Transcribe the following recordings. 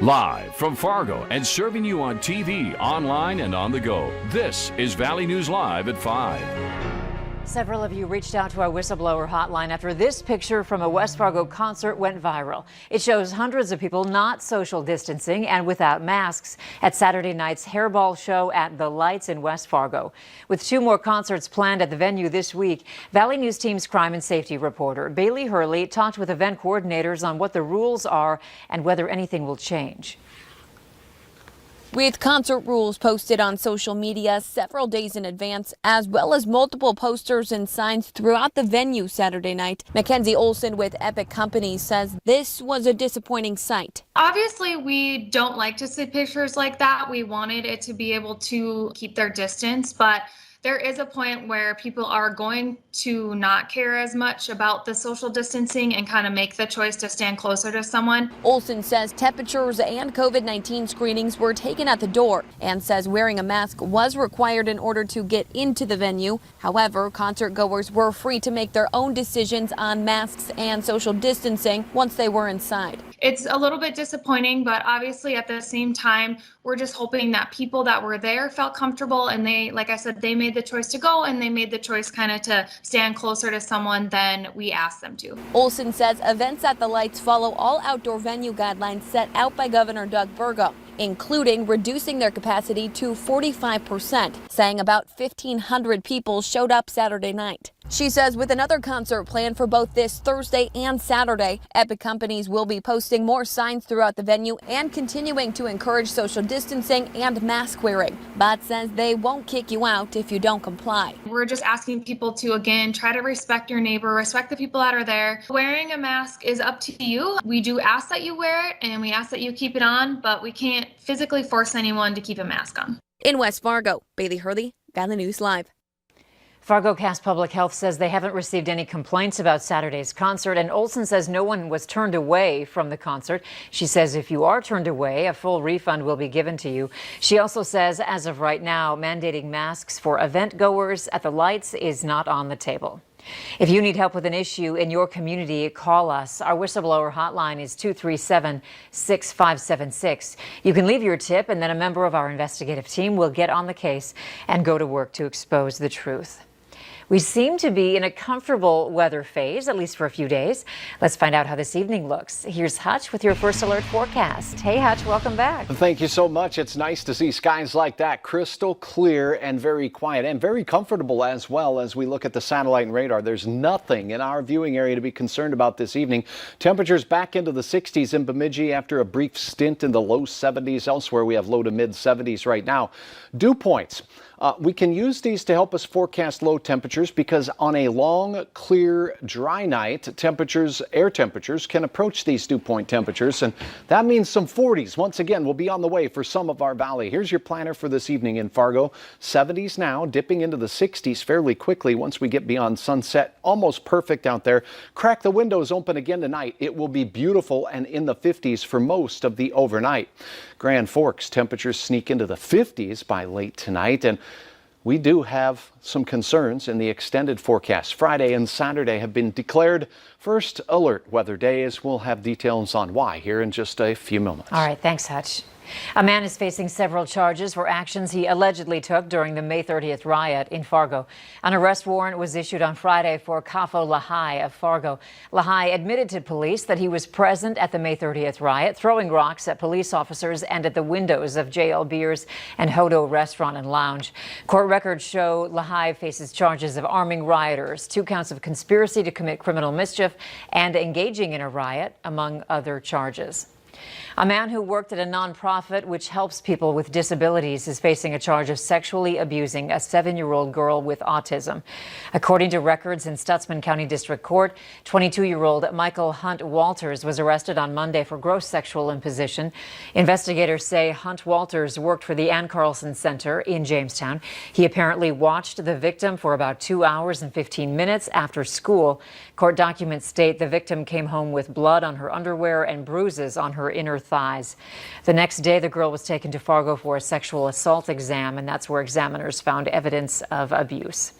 Live from Fargo and serving you on TV, online, and on the go, this is Valley News Live at 5. Several of you reached out to our whistleblower hotline after this picture from a West Fargo concert went viral. It shows hundreds of people not social distancing and without masks at Saturday night's Hairball show at The Lights in West Fargo. With 2 more concerts planned at the venue this week, Valley News Team's crime and safety reporter Bailey Hurley talked with event coordinators on what the rules are and whether anything will change. With concert rules posted on social media several days in advance, as well as multiple posters and signs throughout the venue Saturday night, Mackenzie Olson with Epic Companies says this was a disappointing sight. Obviously, we don't like to see pictures like that. We wanted it to be able to keep their distance, but there is a point where people are going to not care as much about the social distancing and kind of make the choice to stand closer to someone. Olson says temperatures and COVID-19 screenings were taken at the door and says wearing a mask was required in order to get into the venue. However, concert goers were free to make their own decisions on masks and social distancing once they were inside. It's a little bit disappointing, but obviously at the same time, we're just hoping that people that were there felt comfortable and they, like I said, they made the choice to go and they made the choice kind of to stand closer to someone than we asked them to. Olson says events at the Lights follow all outdoor venue guidelines set out by Governor Doug Burgum, including reducing their capacity to 45%, saying about 1,500 people showed up Saturday night. She says with another concert planned for both this Thursday and Saturday, Epic Companies will be posting more signs throughout the venue and continuing to encourage social distancing and mask wearing, but says they won't kick you out if you don't comply. We're just asking people to, again, try to respect your neighbor, respect the people that are there. Wearing a mask is up to you. We do ask that you wear it and we ask that you keep it on, but we can't physically force anyone to keep a mask on. In West Fargo, Bailey Hurley, Valley News Live. Fargo Cast Public Health says they haven't received any complaints about Saturday's concert, and Olson says no one was turned away from the concert. She says if you are turned away, a full refund will be given to you. She also says as of right now, mandating masks for event goers at the Lights is not on the table. If you need help with an issue in your community, call us. Our whistleblower hotline is 237-6576. You can leave your tip, and then a member of our investigative team will get on the case and go to work to expose the truth. We seem to be in a comfortable weather phase, at least for a few days. Let's find out how this evening looks. Here's Hutch with your First Alert forecast. Hey, Hutch, welcome back. Thank you so much. It's nice to see skies like that, crystal clear and very quiet and very comfortable as well as we look at the satellite and radar. There's nothing in our viewing area to be concerned about this evening. Temperatures back into the 60s in Bemidji after a brief stint in the low 70s. Elsewhere, we have low to mid 70s right now. Dew points. We can use these to help us forecast low temperatures because on a long, clear, dry night, air temperatures can approach these dew point temperatures, and that means some 40s once again will be on the way for some of our valley. Here's your planner for this evening in Fargo. 70s now, dipping into the 60s fairly quickly once we get beyond sunset. Almost perfect out there. Crack the windows open again tonight. It will be beautiful and in the 50s for most of the overnight. Grand Forks temperatures sneak into the 50s by late tonight, and we do have some concerns in the extended forecast. Friday and Saturday have been declared first alert weather days. We'll have details on why here in just a few moments. All right, thanks, Hutch. A man is facing several charges for actions he allegedly took during the May 30th riot in Fargo. An arrest warrant was issued on Friday for Kafo Lahai of Fargo. Lahai admitted to police that he was present at the May 30th riot, throwing rocks at police officers and at the windows of JL Beers and Hodo Restaurant and Lounge. Court records show Lahai faces charges of arming rioters, 2 counts of conspiracy to commit criminal mischief, and engaging in a riot, among other charges. A man who worked at a nonprofit which helps people with disabilities is facing a charge of sexually abusing a 7-year-old girl with autism. According to records in Stutsman County District Court, 22-year-old Michael Hunt Walters was arrested on Monday for gross sexual imposition. Investigators say Hunt Walters worked for the Ann Carlson Center in Jamestown. He apparently watched the victim for about 2 hours and 15 minutes after school. Court documents state the victim came home with blood on her underwear and bruises on her inner thighs. The next day, the girl was taken to Fargo for a sexual assault exam, and that's where examiners found evidence of abuse.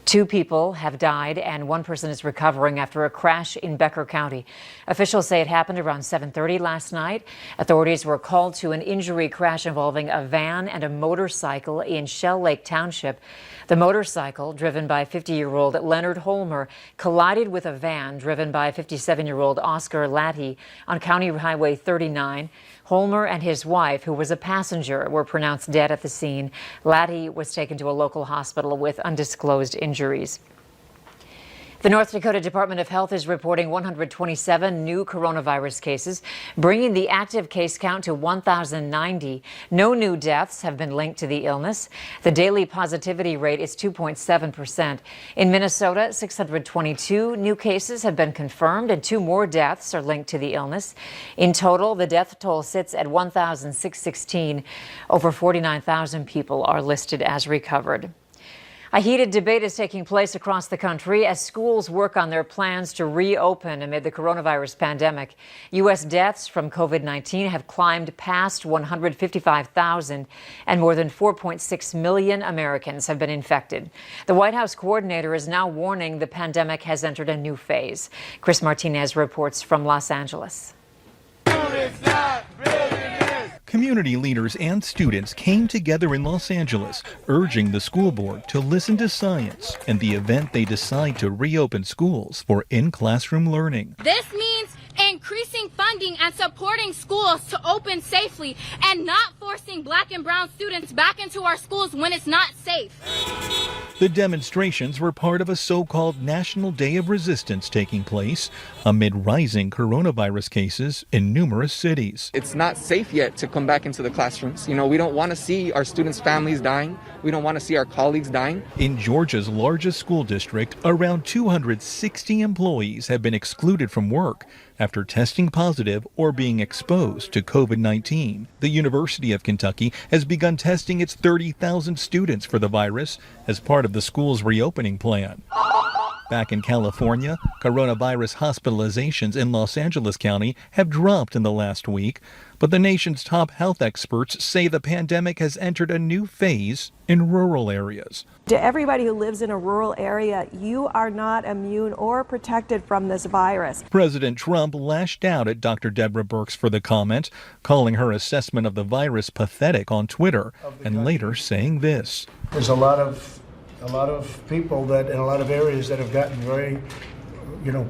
2 people have died and 1 person is recovering after a crash in Becker County. Officials say it happened around 7:30 last night. Authorities were called to an injury crash involving a van and a motorcycle in Shell Lake Township. The motorcycle, driven by 50-year-old Leonard Holmer, collided with a van driven by 57-year-old Oscar Latty on County Highway 39. Holmer and his wife, who was a passenger, were pronounced dead at the scene. Latty was taken to a local hospital with undisclosed injuries. The North Dakota Department of Health is reporting 127 new coronavirus cases, bringing the active case count to 1,090. No new deaths have been linked to the illness. The daily positivity rate is 2.7%. In Minnesota, 622 new cases have been confirmed and 2 more deaths are linked to the illness. In total, the death toll sits at 1,616. Over 49,000 people are listed as recovered. A heated debate is taking place across the country as schools work on their plans to reopen amid the coronavirus pandemic. U.S. deaths from COVID-19 have climbed past 155,000, and more than 4.6 million Americans have been infected. The White House coordinator is now warning the pandemic has entered a new phase. Chris Martinez reports from Los Angeles. Community leaders and students came together in Los Angeles, urging the school board to listen to science in the event they decide to reopen schools for in-classroom learning. This means increasing funding and supporting schools to open safely and not forcing Black and brown students back into our schools when it's not safe. The demonstrations were part of a so-called National Day of Resistance taking place amid rising coronavirus cases in numerous cities. It's not safe yet to come back into the classrooms. We don't want to see our students' families dying. We don't want to see our colleagues dying. In Georgia's largest school district, around 260 employees have been excluded from work after testing positive or being exposed to COVID-19. The University of Kentucky has begun testing its 30,000 students for the virus as part of the school's reopening plan. Back in California, coronavirus hospitalizations in Los Angeles County have dropped in the last week, but the nation's top health experts say the pandemic has entered a new phase in rural areas. To everybody who lives in a rural area, you are not immune or protected from this virus. President Trump lashed out at Dr. Deborah Birx for the comment, calling her assessment of the virus pathetic on Twitter, and later saying this. There's a lot of people that in a lot of areas that have gotten very,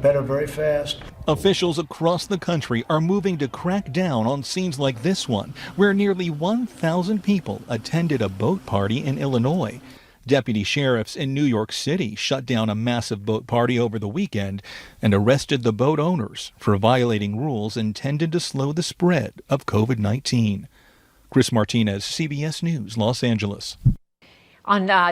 better very fast. Officials across the country are moving to crack down on scenes like this one, where nearly 1,000 people attended a boat party in Illinois. Deputy sheriffs in New York City shut down a massive boat party over the weekend and arrested the boat owners for violating rules intended to slow the spread of COVID-19. Chris Martinez, CBS News, Los Angeles.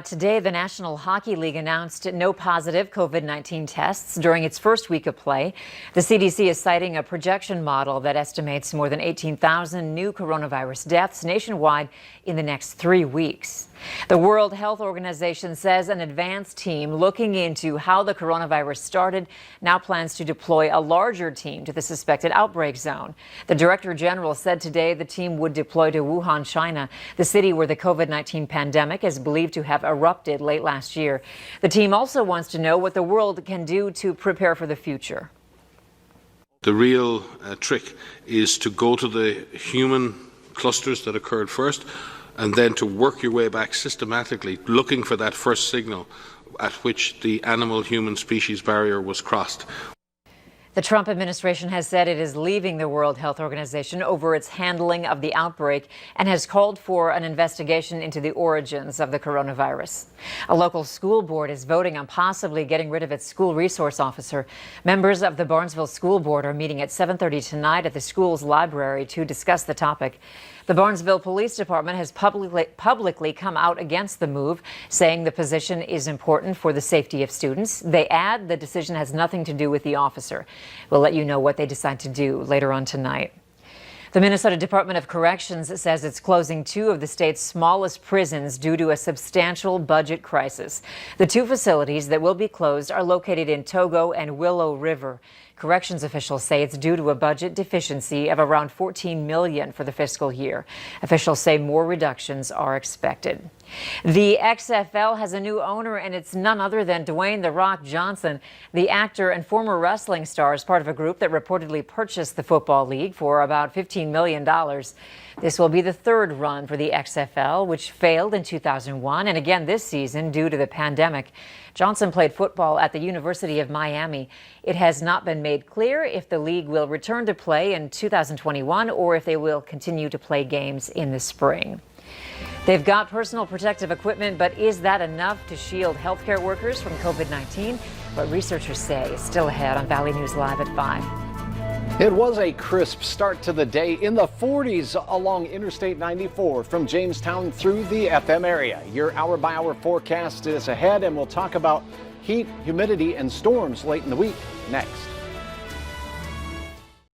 Today, the National Hockey League announced no positive COVID-19 tests during its first week of play. The CDC is citing a projection model that estimates more than 18,000 new coronavirus deaths nationwide in the next 3 weeks. The World Health Organization says an advanced team looking into how the coronavirus started now plans to deploy a larger team to the suspected outbreak zone. The Director General said today the team would deploy to Wuhan, China, the city where the COVID-19 pandemic is believed to have erupted late last year. The team also wants to know what the world can do to prepare for the future. The real trick is to go to the human clusters that occurred first, and then to work your way back systematically, looking for that first signal at which the animal-human species barrier was crossed. The Trump administration has said it is leaving the World Health Organization over its handling of the outbreak and has called for an investigation into the origins of the coronavirus. A local school board is voting on possibly getting rid of its school resource officer. Members of the Barnesville School Board are meeting at 7:30 tonight at the school's library to discuss the topic. The Barnesville Police Department has publicly come out against the move, saying the position is important for the safety of students. They add the decision has nothing to do with the officer. We'll let you know what they decide to do later on tonight. The Minnesota Department of Corrections says it's closing 2 of the state's smallest prisons due to a substantial budget crisis. The 2 facilities that will be closed are located in Togo and Willow River. Corrections officials say it's due to a budget deficiency of around $14 million for the fiscal year. Officials say more reductions are expected. The XFL has a new owner, and it's none other than Dwayne "The Rock" Johnson. The actor and former wrestling star is part of a group that reportedly purchased the Football League for about $15 million. This will be the third run for the XFL, which failed in 2001 and again this season due to the pandemic. Johnson played football at the University of Miami. It has not been made clear if the league will return to play in 2021 or if they will continue to play games in the spring. They've got personal protective equipment, but is that enough to shield healthcare workers from COVID-19? What researchers say is still ahead on Valley News Live at 5. It was a crisp start to the day in the 40s along Interstate 94 from Jamestown through the FM area. Your hour-by-hour forecast is ahead, and we'll talk about heat, humidity, and storms late in the week next.